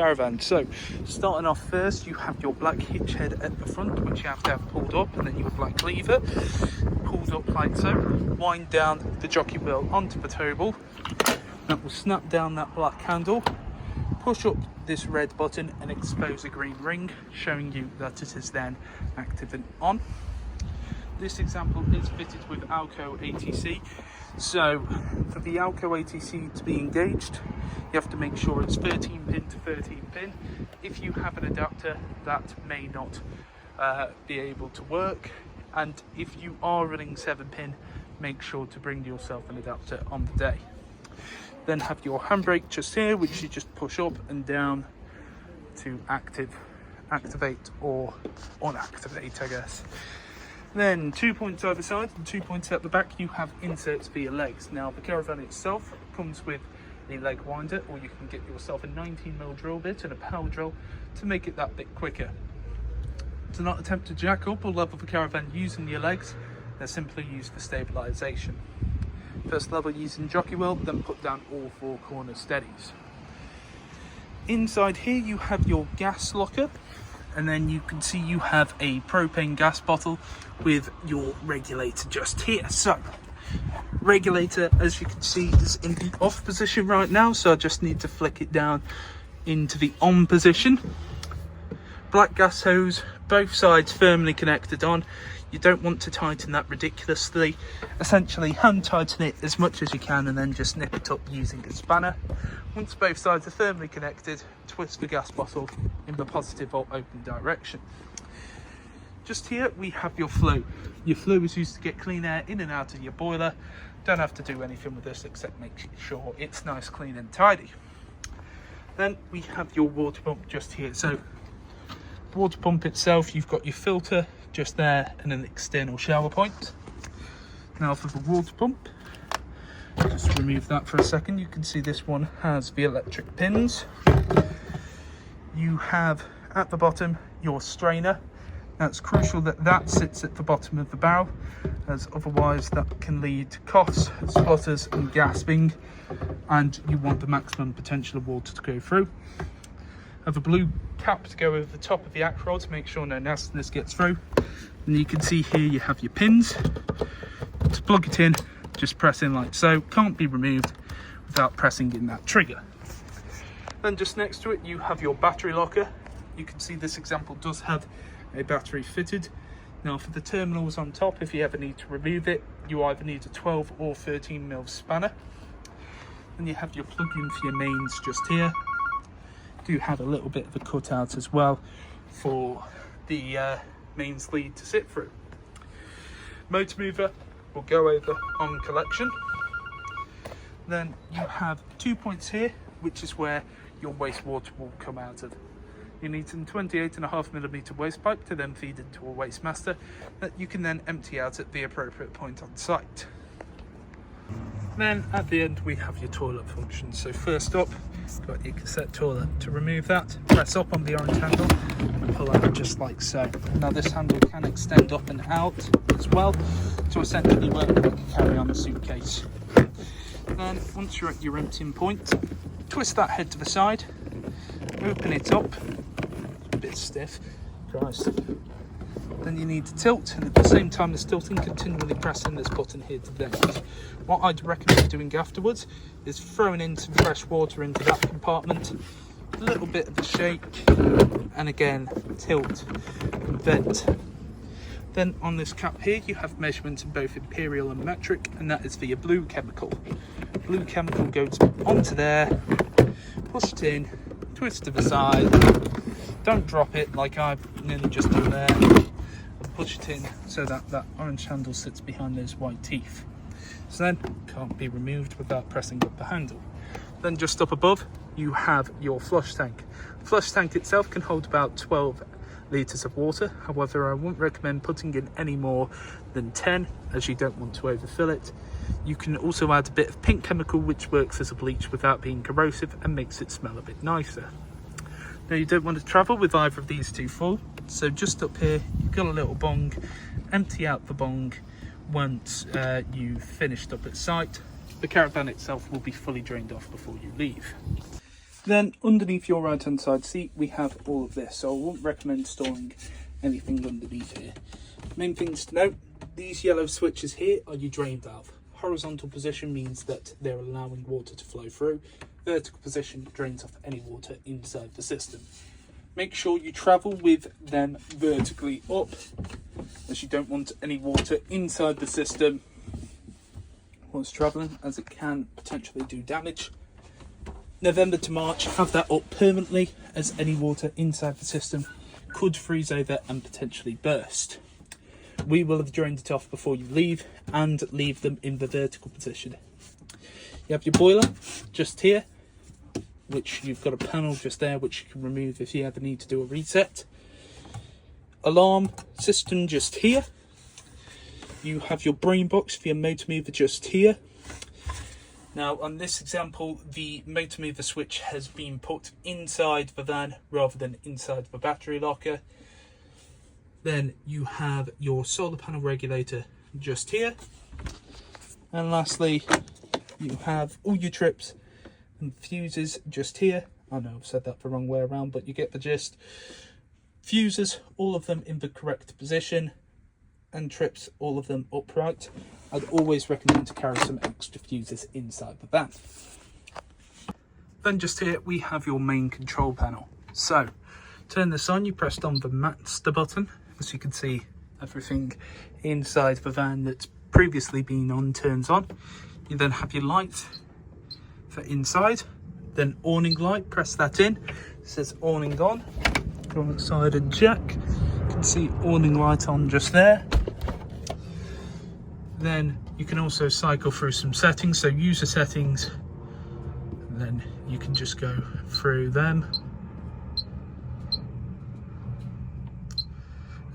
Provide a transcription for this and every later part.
Caravan. So starting off first, you have your black hitch head at the front, which you have to have pulled up, and then your black lever pulled up like so. Wind down the jockey wheel onto the tow ball. That will snap down that black handle, push up this red button and expose a green ring, showing you that it is then active and on. This example is fitted with AL-KO ATC. So for the AL-KO ATC to be engaged, you have to make sure it's 13 pin to 13 pin. If you have an adapter, that may not be able to work. And if you are running 7 pin, make sure to bring yourself an adapter on the day. Then have your handbrake just here, which you just push up and down to activate or unactivate, I guess. Then 2 points either side and 2 points at the back, you have inserts for your legs. Now the Caravan itself comes with a leg winder, or you can get yourself a 19mm drill bit and a power drill to make it that bit quicker. To not attempt to jack up or level the Caravan using your legs, they're simply used for stabilisation. First level using jockey wheel, then put down all 4 corner steadies. Inside here you have your gas locker, and then you can see you have a propane gas bottle with your regulator just here. So regulator, as you can see, is in the off position right now, so I just need to flick it down into the on position. Black gas hose, both sides firmly connected on. You don't want to tighten that ridiculously. Essentially hand tighten it as much as you can and then just nip it up using a spanner. Once both sides are firmly connected, twist the gas bottle in the positive or open direction. Just here we have your flue. Your flue is used to get clean air in and out of your boiler. Don't have to do anything with this except make sure it's nice, clean and tidy. Then we have your water pump just here. So water pump itself, you've got your filter just there and an external shower point. Now for the water pump, just remove that for a second. You can see this one has the electric pins. You have at the bottom your strainer. Now it's crucial that that sits at the bottom of the barrel, as otherwise that can lead to coughs, splutters and gasping, and you want the maximum potential of water to go through. Have a blue cap to go over the top of the act rod to make sure no nastiness gets through. And you can see here you have your pins. To plug it in, just press in like so. Can't be removed without pressing in that trigger. Then just next to it you have your battery locker. You can see this example does have a battery fitted. Now for the terminals on top, if you ever need to remove it, you either need a 12 or 13mm spanner. Then you have your plug-in for your mains just here. Do have a little bit of a cutout as well for the mains lead to sit through. Motor mover will go over on collection. Then you have 2 points here, which is where your wastewater will come out of. You need some 28.5mm waste pipe to then feed into a waste master that you can then empty out at the appropriate point on site. Then at the end we have your toilet function. So first up, got your cassette toilet. To remove that, press up on the orange handle and pull out just like so. Now this handle can extend up and out as well to essentially work like a carry-on suitcase. Then once you're at your emptying point, twist that head to the side, open it up. A bit stiff, Christ. Then you need to tilt, and at the same time as tilting, continually pressing this button here to vent. What I'd recommend doing afterwards is throwing in some fresh water into that compartment, a little bit of a shake, and again tilt and vent. Then on this cap here you have measurements in both imperial and metric, and that is for your blue chemical. Blue chemical goes onto there, push it in, twist to the side, don't drop it like I've nearly just done there, and push it in so that that orange handle sits behind those white teeth. So then can't be removed without pressing up the handle. Then just up above you have your flush tank. Flush tank itself can hold about 12 litres of water. However, I wouldn't recommend putting in any more than 10, as you don't want to overfill it. You can also add a bit of pink chemical, which works as a bleach without being corrosive and makes it smell a bit nicer. Now you don't want to travel with either of these two full, so just up here you've got a little bong. Empty out the bong once you've finished up at site. The Caravan itself will be fully drained off before you leave. Then underneath your right hand side seat we have all of this, so I wouldn't recommend storing anything underneath here. Main things to note, these yellow switches here are your drain valve. Horizontal position means that they're allowing water to flow through. Vertical position drains off any water inside the system. Make sure you travel with them vertically up, as you don't want any water inside the system whilst travelling, as it can potentially do damage. November to March, have that up permanently, as any water inside the system could freeze over and potentially burst. We will have drained it off before you leave, and leave them in the vertical position. You have your boiler just here, which you've got a panel just there which you can remove if you ever need to do a reset. Alarm system just here. You have your brain box for your motor mover just here. Now on this example, the motor mover switch has been put inside the van rather than inside the battery locker. Then you have your solar panel regulator just here. And lastly, you have all your trips and fuses just here. I know I've said that the wrong way around, but you get the gist. Fuses, all of them in the correct position, and trips, all of them upright. I'd always recommend to carry some extra fuses inside the van. Then just here we have your main control panel. So turn this on, you pressed on the master button. As you can see, everything inside the van that's previously been on turns on. You then have your light for inside, then awning light, press that in. It says awning on. Go on the side and jack. You can see awning light on just there. Then you can also cycle through some settings, so user settings, and then you can just go through them.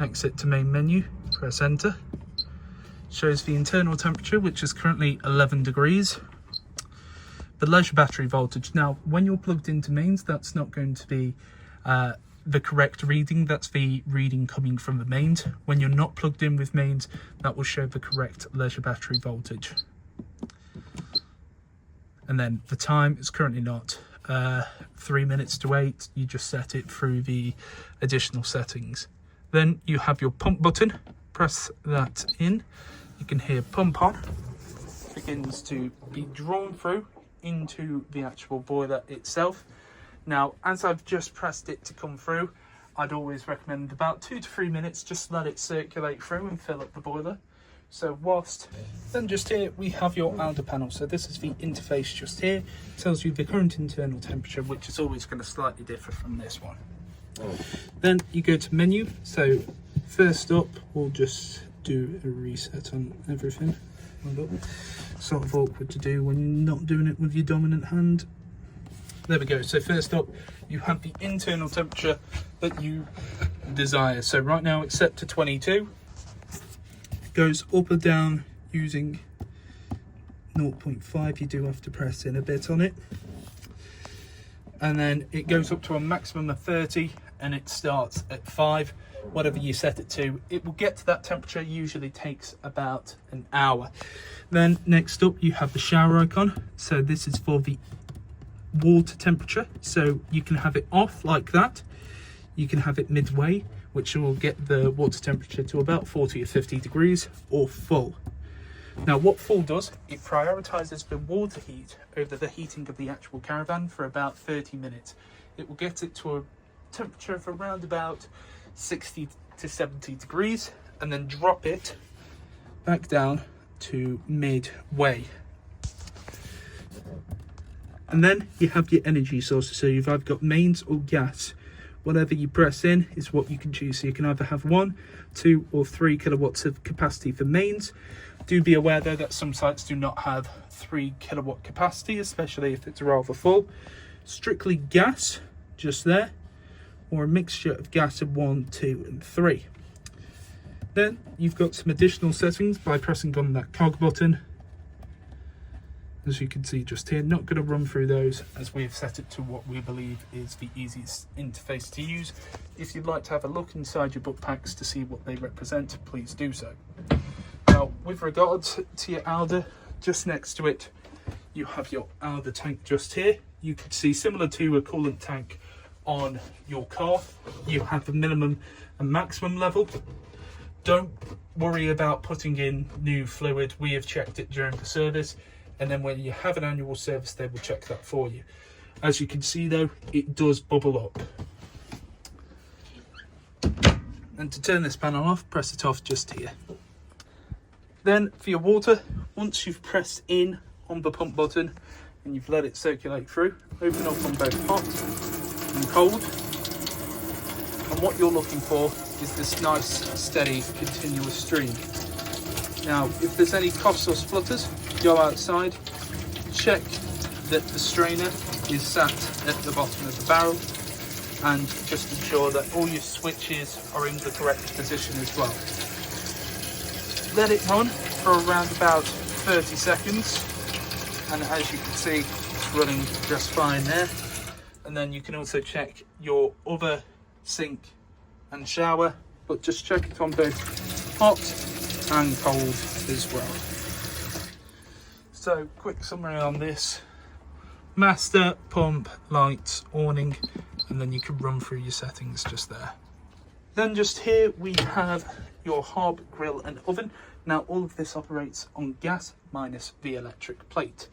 Exit to main menu, press enter. Shows the internal temperature, which is currently 11 degrees. The leisure battery voltage. Now, when you're plugged into mains, that's not going to be the correct reading. That's the reading coming from the mains. When you're not plugged in with mains, that will show the correct leisure battery voltage. And then the time is currently not 3 minutes to 8. You just set it through the additional settings. Then you have your pump button, press that in. You can hear pump on, begins to be drawn through into the actual boiler itself. Now, as I've just pressed it to come through, I'd always recommend about 2 to 3 minutes, just let it circulate through and fill up the boiler. So whilst, then just here we have your Alder panel. So this is the interface just here. It tells you the current internal temperature, which is always going to slightly differ from this one. Then you go to menu. So first up, we'll just do a reset on everything. Sort of awkward to do when you're not doing it with your dominant hand. There we go. So first up, you have the internal temperature that you desire. So right now it's set to 22. Goes up or down using 0.5. You do have to press in a bit on it. And then it goes up to a maximum of 30, and it starts at 5. Whatever you set it to, it will get to that temperature. Usually takes about an hour. Then next up you have the shower icon. So this is for the water temperature, so you can have it off like that. You can have it midway, which will get the water temperature to about 40 or 50 degrees, or full. Now what full does, it prioritizes the water heat over the heating of the actual caravan for about 30 minutes. It will get it to a temperature of around about 60 to 70 degrees, and then drop it back down to midway. And then you have your energy sources. So you've either got mains or gas. Whatever you press in is what you can choose. So you can either have 1, 2 or 3 kilowatts of capacity for mains. Do be aware though that some sites do not have 3 kilowatt capacity, especially if it's rather full. Strictly gas, just there, or a mixture of gas of 1, 2 and 3. Then you've got some additional settings by pressing on that cog button. As you can see just here, not going to run through those as we've set it to what we believe is the easiest interface to use. If you'd like to have a look inside your book packs to see what they represent, please do so. Now, with regards to your Alder, just next to it, you have your Alder tank just here. you could see, similar to a coolant tank on your car, you have a minimum and maximum level. Don't worry about putting in new fluid. We have checked it during the service, and then when you have an annual service, they will check that for you. As you can see though, it does bubble up. And to turn this panel off, press it off just here. Then for your water, once you've pressed in on the pump button and you've let it circulate through, open up on both hot and cold. And what you're looking for is this nice, steady, continuous stream. Now, if there's any coughs or splutters, go outside, check that the strainer is sat at the bottom of the barrel, and just ensure that all your switches are in the correct position as well. Let it run for around about 30 seconds, and as you can see, it's running just fine there. And then you can also check your other sink and shower, but just check it on both hot and cold as well. So, quick summary on this: master, pump, lights, awning, and then you can run through your settings just there. Then just here we have your hob, grill and oven. Now all of this operates on gas minus the electric plate.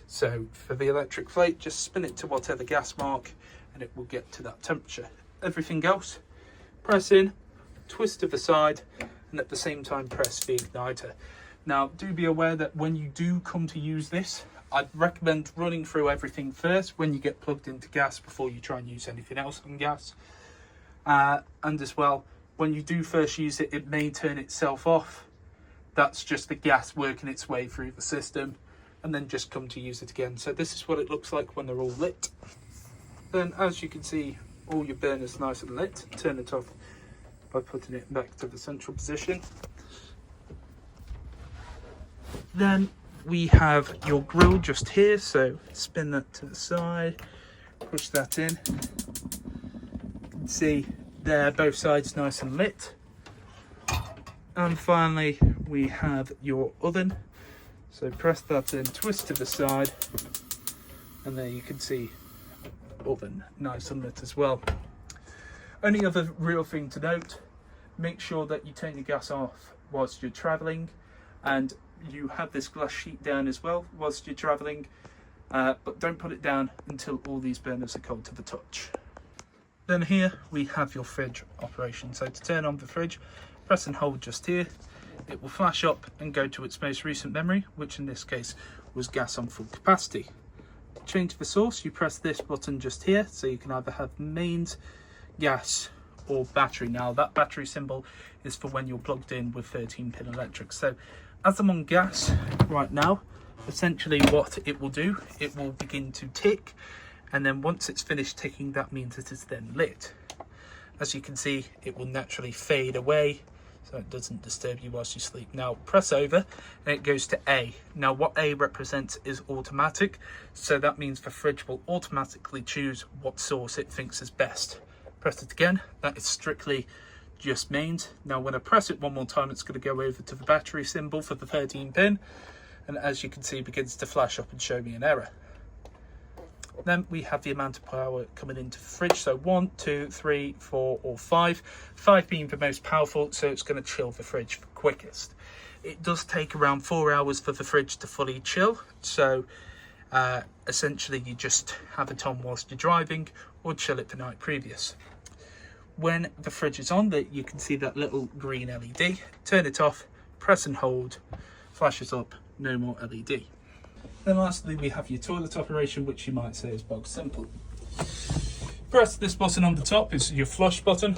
So for the electric plate, just spin it to whatever gas mark and it will get to that temperature. Everything else, press in, twist to the side, and at the same time press the igniter. Now do be aware that when you do come to use this, I'd recommend running through everything first when you get plugged into gas before you try and use anything else on gas. And as well, when you do first use it, it may turn itself off. That's just the gas working its way through the system, and then just come to use it again. So this is what it looks like when they're all lit. Then as you can see, all your burners nice and lit. Turn it off by putting it back to the central position. Then we have your grill just here, so spin that to the side, push that in. You can see there, both sides nice and lit. And finally, we have your oven. So press that in, twist to the side, and there you can see oven nice and lit as well. Only other real thing to note, make sure that you turn your gas off whilst you're traveling, and you have this glass sheet down as well whilst you're traveling, but don't put it down until all these burners are cold to the touch. Then here we have your fridge operation. So to turn on the fridge, press and hold just here. It will flash up and go to its most recent memory, which in this case was gas on full capacity. To change the source, you press this button just here, so you can either have mains, gas or battery. Now that battery symbol is for when you're plugged in with 13-pin electric. So as I'm on gas right now, essentially what it will do, it will begin to tick, and then once it's finished ticking, that means it is then lit. As you can see, it will naturally fade away, so it doesn't disturb you whilst you sleep. Now press over and it goes to A. Now what A represents is automatic, so that means the fridge will automatically choose what source it thinks is best. Press it again, that is strictly just mains. Now when I press it one more time, it's going to go over to the battery symbol for the 13-pin, and as you can see, it begins to flash up and show me an error. Then we have the amount of power coming into the fridge, so 1, 2, 3, 4 or 5. 5 being the most powerful, so it's going to chill the fridge the quickest. It does take around 4 hours for the fridge to fully chill, so essentially you just have it on whilst you're driving or chill it the night previous. When the fridge is on, you can see that little green LED. Turn it off, press and hold, flashes up, no more LED. Then lastly, we have your toilet operation, which you might say is bog simple. Press this button on the top, it's your flush button.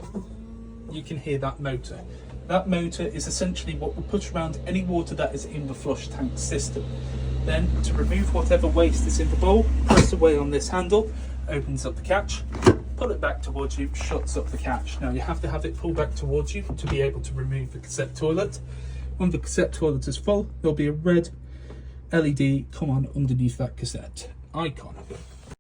You can hear that motor. That motor is essentially what will push around any water that is in the flush tank system. Then, to remove whatever waste is in the bowl, press away on this handle, opens up the catch, pull it back towards you, shuts up the catch. Now you have to have it pulled back towards you to be able to remove the cassette toilet. When the cassette toilet is full, there'll be a red LED come on underneath that cassette icon.